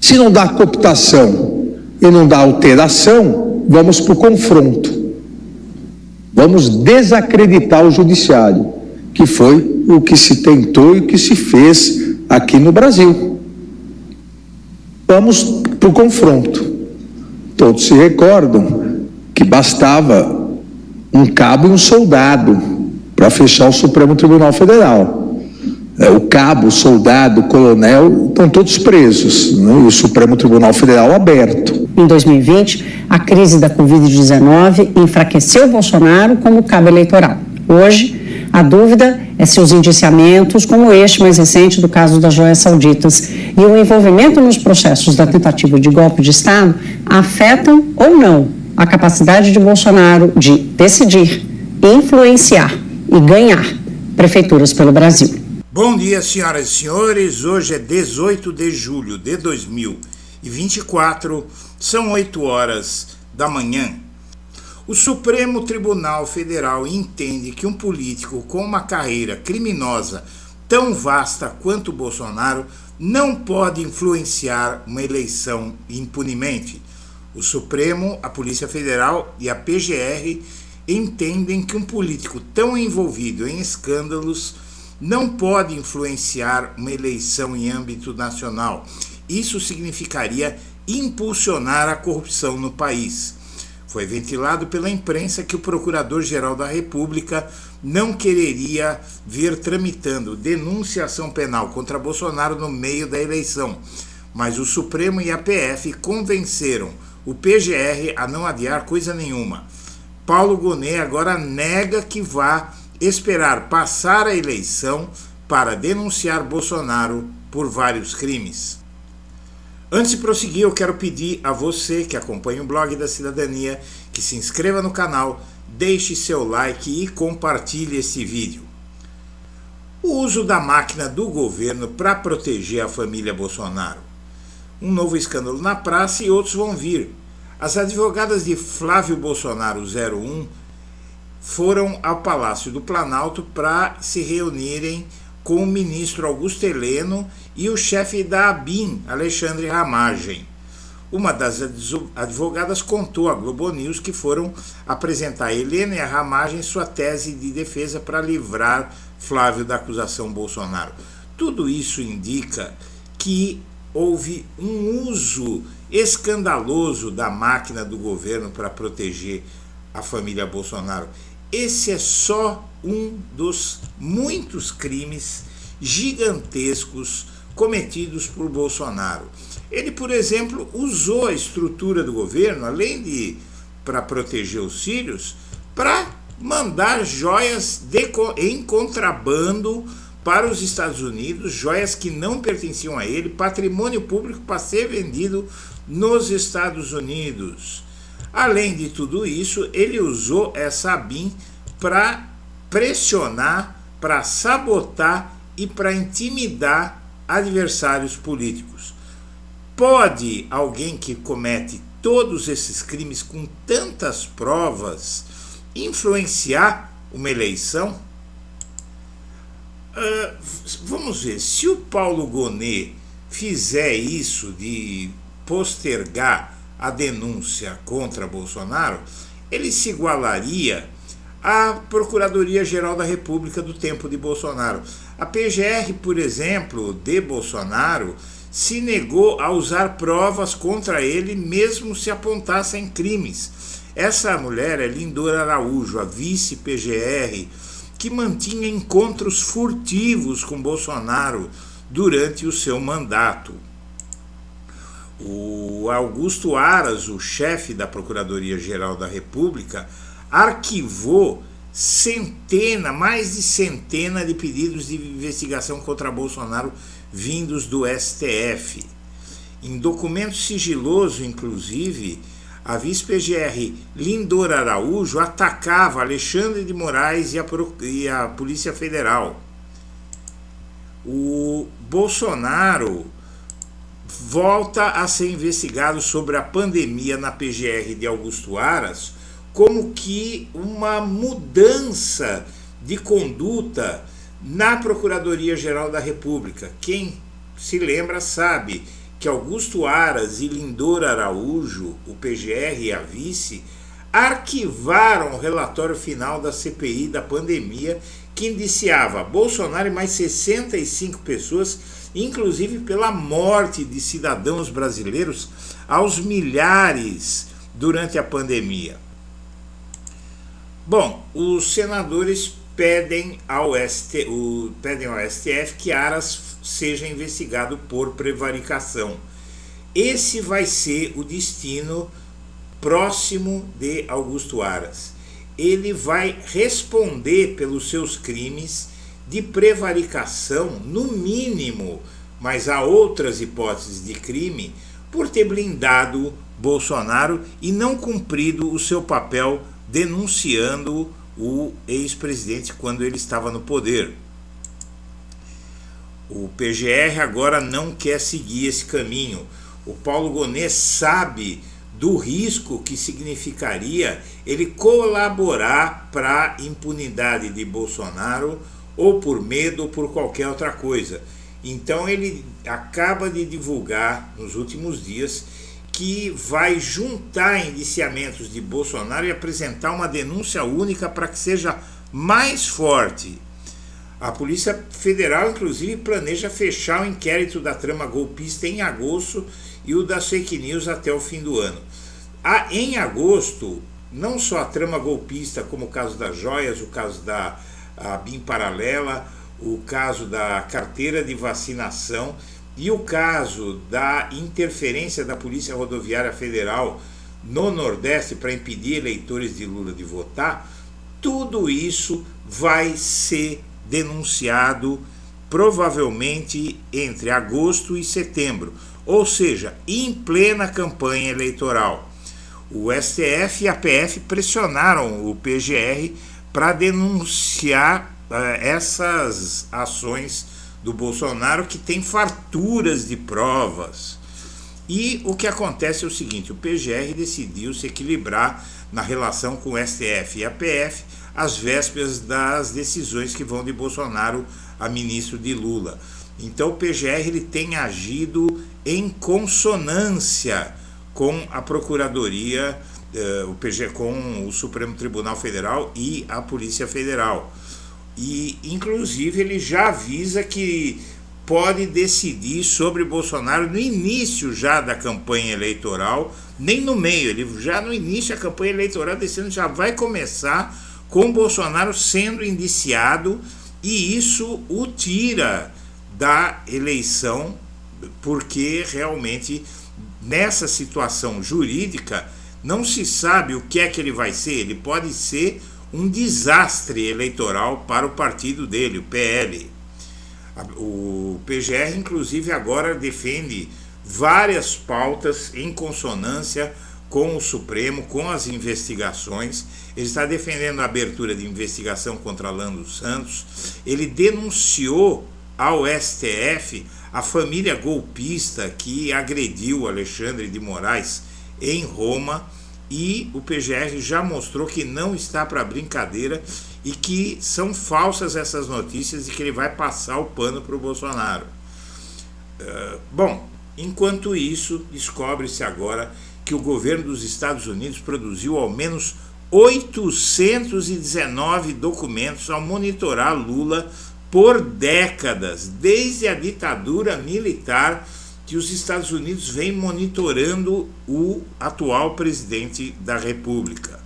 Se não dá cooptação e não dá alteração, vamos para o confronto. Vamos desacreditar o judiciário, que foi o que se tentou e o que se fez aqui no Brasil. Vamos para o confronto. Todos se recordam que bastava um cabo e um soldado para fechar o Supremo Tribunal Federal. O cabo, o soldado, o coronel estão todos presos, né? E o Supremo Tribunal Federal aberto. Em 2020, a crise da Covid-19 enfraqueceu Bolsonaro como cabo eleitoral. Hoje, a dúvida é se os indiciamentos, como este mais recente do caso das joias sauditas, e o envolvimento nos processos da tentativa de golpe de Estado, afetam ou não a capacidade de Bolsonaro de decidir, influenciar e ganhar prefeituras pelo Brasil. Bom dia, senhoras e senhores. Hoje é 18 de julho de 2024, são 8 horas da manhã. O Supremo Tribunal Federal entende que um político com uma carreira criminosa tão vasta quanto Bolsonaro não pode influenciar uma eleição impunemente. O Supremo, a Polícia Federal e a PGR entendem que um político tão envolvido em escândalos não pode influenciar uma eleição em âmbito nacional. Isso significaria impulsionar a corrupção no país. Foi ventilado pela imprensa que o Procurador-Geral da República não quereria ver tramitando denunciação penal contra Bolsonaro no meio da eleição, mas o Supremo e a PF convenceram o PGR a não adiar coisa nenhuma. Paulo Gonet agora nega que vá esperar passar a eleição para denunciar Bolsonaro por vários crimes. Antes de prosseguir, eu quero pedir a você que acompanha o blog da Cidadania que se inscreva no canal, deixe seu like e compartilhe esse vídeo. O uso da máquina do governo para proteger a família Bolsonaro. Um novo escândalo na praça e outros vão vir. As advogadas de Flávio Bolsonaro 01 foram ao Palácio do Planalto para se reunirem com o ministro Augusto Heleno e o chefe da ABIN, Alexandre Ramagem. Uma das advogadas contou à Globo News que foram apresentar a Heleno e a Ramagem sua tese de defesa para livrar Flávio da acusação Bolsonaro. Tudo isso indica que houve um uso escandaloso da máquina do governo para proteger a família Bolsonaro. Esse é só um dos muitos crimes gigantescos cometidos por Bolsonaro. Ele, por exemplo, usou a estrutura do governo, além de para proteger os filhos, para mandar joias em contrabando para os Estados Unidos, joias que não pertenciam a ele, patrimônio público para ser vendido nos Estados Unidos. Além de tudo isso, ele usou essa ABIN para pressionar, para sabotar e para intimidar adversários políticos. Pode alguém que comete todos esses crimes com tantas provas influenciar uma eleição? Vamos ver, se o Paulo Gonet fizer isso de postergar a denúncia contra Bolsonaro, ele se igualaria à Procuradoria-Geral da República do tempo de Bolsonaro. A PGR, por exemplo, de Bolsonaro, se negou a usar provas contra ele, mesmo se apontassem crimes. Essa mulher é Lindora Araújo, a vice-PGR, que mantinha encontros furtivos com Bolsonaro durante o seu mandato. O Augusto Aras, o chefe da Procuradoria-Geral da República, arquivou mais de centena de pedidos de investigação contra Bolsonaro vindos do STF. Em documento sigiloso, inclusive, a vice-PGR Lindora Araújo atacava Alexandre de Moraes e a Polícia Federal. O Bolsonaro volta a ser investigado sobre a pandemia na PGR de Augusto Aras, como que uma mudança de conduta na Procuradoria-Geral da República. Quem se lembra sabe que Augusto Aras e Lindor Araújo, o PGR e a vice, arquivaram o relatório final da CPI da pandemia, que indiciava Bolsonaro e mais 65 pessoas, inclusive pela morte de cidadãos brasileiros aos milhares durante a pandemia. Bom, os senadores pedem ao STF que Aras seja investigado por prevaricação. Esse vai ser o destino próximo de Augusto Aras. Ele vai responder pelos seus crimes de prevaricação, no mínimo, mas há outras hipóteses de crime, por ter blindado Bolsonaro e não cumprido o seu papel denunciando o ex-presidente quando ele estava no poder. O PGR agora não quer seguir esse caminho. O Paulo Gonet sabe do risco que significaria ele colaborar para a impunidade de Bolsonaro, ou por medo ou por qualquer outra coisa. Então ele acaba de divulgar nos últimos dias que vai juntar indiciamentos de Bolsonaro e apresentar uma denúncia única para que seja mais forte. A Polícia Federal, inclusive, planeja fechar o inquérito da trama golpista em agosto e o das fake news até o fim do ano. Em agosto, não só a trama golpista, como o caso das joias, o caso da BIM paralela, o caso da carteira de vacinação e o caso da interferência da Polícia Rodoviária Federal no Nordeste para impedir eleitores de Lula de votar, tudo isso vai ser denunciado provavelmente entre agosto e setembro, ou seja, em plena campanha eleitoral. O STF e a PF pressionaram o PGR para denunciar essas ações do Bolsonaro, que tem farturas de provas. E o que acontece é o seguinte: o PGR decidiu se equilibrar na relação com o STF e a PF às vésperas das decisões que vão de Bolsonaro a ministro de Lula. Então o PGR ele tem agido em consonância com a Procuradoria, com o Supremo Tribunal Federal e a Polícia Federal. E, inclusive, ele já avisa que pode decidir sobre Bolsonaro no início já da campanha eleitoral, nem no meio, ele já no início da campanha eleitoral desse ano já vai começar com Bolsonaro sendo indiciado, e isso o tira da eleição, porque realmente nessa situação jurídica não se sabe o que é que ele vai ser. Ele pode ser um desastre eleitoral para o partido dele, o PL. O PGR, inclusive, agora defende várias pautas em consonância com o Supremo, com as investigações. Ele está defendendo a abertura de investigação contra Lando Santos. Ele denunciou ao STF a família golpista que agrediu Alexandre de Moraes em Roma, e o PGR já mostrou que não está para brincadeira e que são falsas essas notícias e que ele vai passar o pano para o Bolsonaro. Bom, enquanto isso, descobre-se agora que o governo dos Estados Unidos produziu ao menos 819 documentos ao monitorar Lula por décadas, desde a ditadura militar, que os Estados Unidos vêm monitorando o atual presidente da República.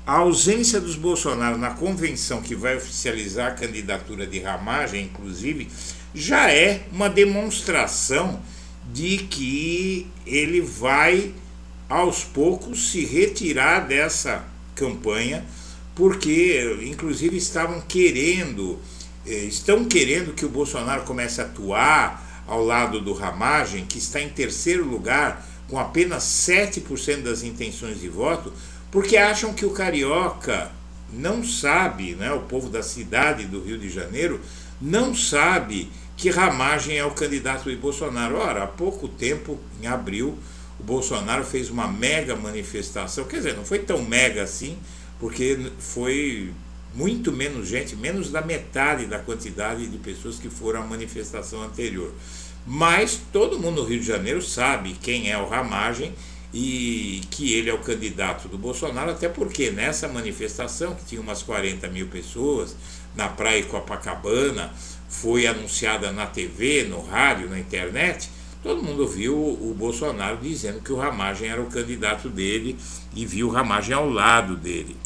A ausência dos Bolsonaro na convenção que vai oficializar a candidatura de Ramagem, inclusive, já é uma demonstração de que ele vai, aos poucos, se retirar dessa campanha, porque, inclusive, estão querendo que o Bolsonaro comece a atuar ao lado do Ramagem, que está em terceiro lugar, com apenas 7% das intenções de voto, porque acham que o carioca não sabe, né, o povo da cidade do Rio de Janeiro não sabe que Ramagem é o candidato de Bolsonaro. Ora, há pouco tempo, em abril, o Bolsonaro fez uma mega manifestação, quer dizer, não foi tão mega assim, porque foi muito menos gente, menos da metade da quantidade de pessoas que foram à manifestação anterior. Mas todo mundo no Rio de Janeiro sabe quem é o Ramagem e que ele é o candidato do Bolsonaro, até porque nessa manifestação, que tinha umas 40 mil pessoas, na praia de Copacabana, foi anunciada na TV, no rádio, na internet, todo mundo viu o Bolsonaro dizendo que o Ramagem era o candidato dele e viu o Ramagem ao lado dele.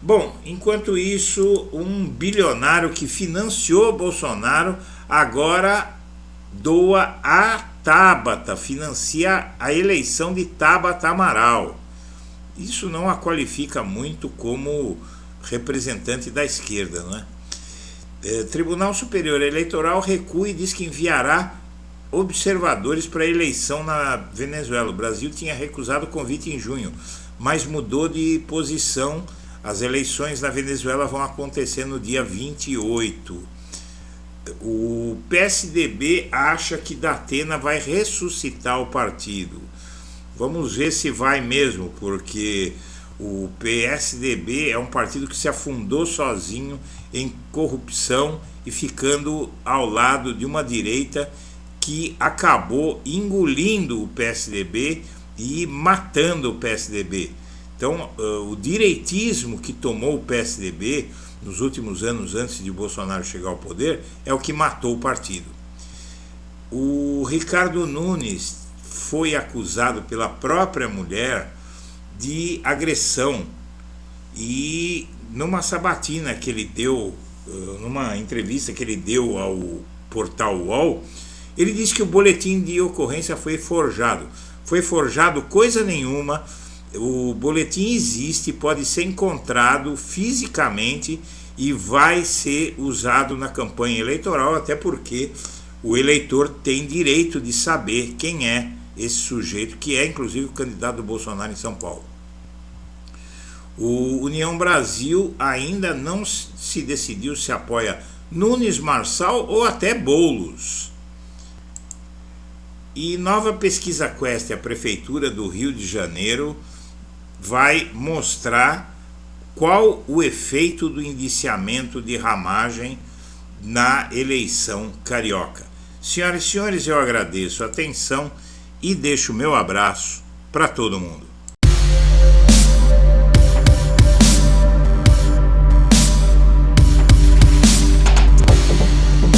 Bom, enquanto isso, um bilionário que financiou Bolsonaro agora doa a Tabata, financia a eleição de Tabata Amaral. Isso não a qualifica muito como representante da esquerda, não é? Tribunal Superior Eleitoral recua e diz que enviará observadores para a eleição na Venezuela. O Brasil tinha recusado o convite em junho, mas mudou de posição. As eleições na Venezuela vão acontecer no dia 28. O PSDB acha que Datena vai ressuscitar o partido. Vamos ver se vai mesmo, porque o PSDB é um partido que se afundou sozinho em corrupção e ficando ao lado de uma direita que acabou engolindo o PSDB e matando o PSDB. Então, o direitismo que tomou o PSDB nos últimos anos, antes de Bolsonaro chegar ao poder, é o que matou o partido. O Ricardo Nunes foi acusado pela própria mulher de agressão e numa sabatina que ele deu, numa entrevista que ele deu ao portal UOL, ele disse que o boletim de ocorrência foi forjado. Foi forjado coisa nenhuma. O boletim existe, pode ser encontrado fisicamente e vai ser usado na campanha eleitoral, até porque o eleitor tem direito de saber quem é esse sujeito, que é inclusive o candidato do Bolsonaro em São Paulo. O União Brasil ainda não se decidiu se apoia Nunes Marçal ou até Boulos. E nova pesquisa Quest, a Prefeitura do Rio de Janeiro, vai mostrar qual o efeito do indiciamento de Ramagem na eleição carioca. Senhoras e senhores, eu agradeço a atenção e deixo o meu abraço para todo mundo.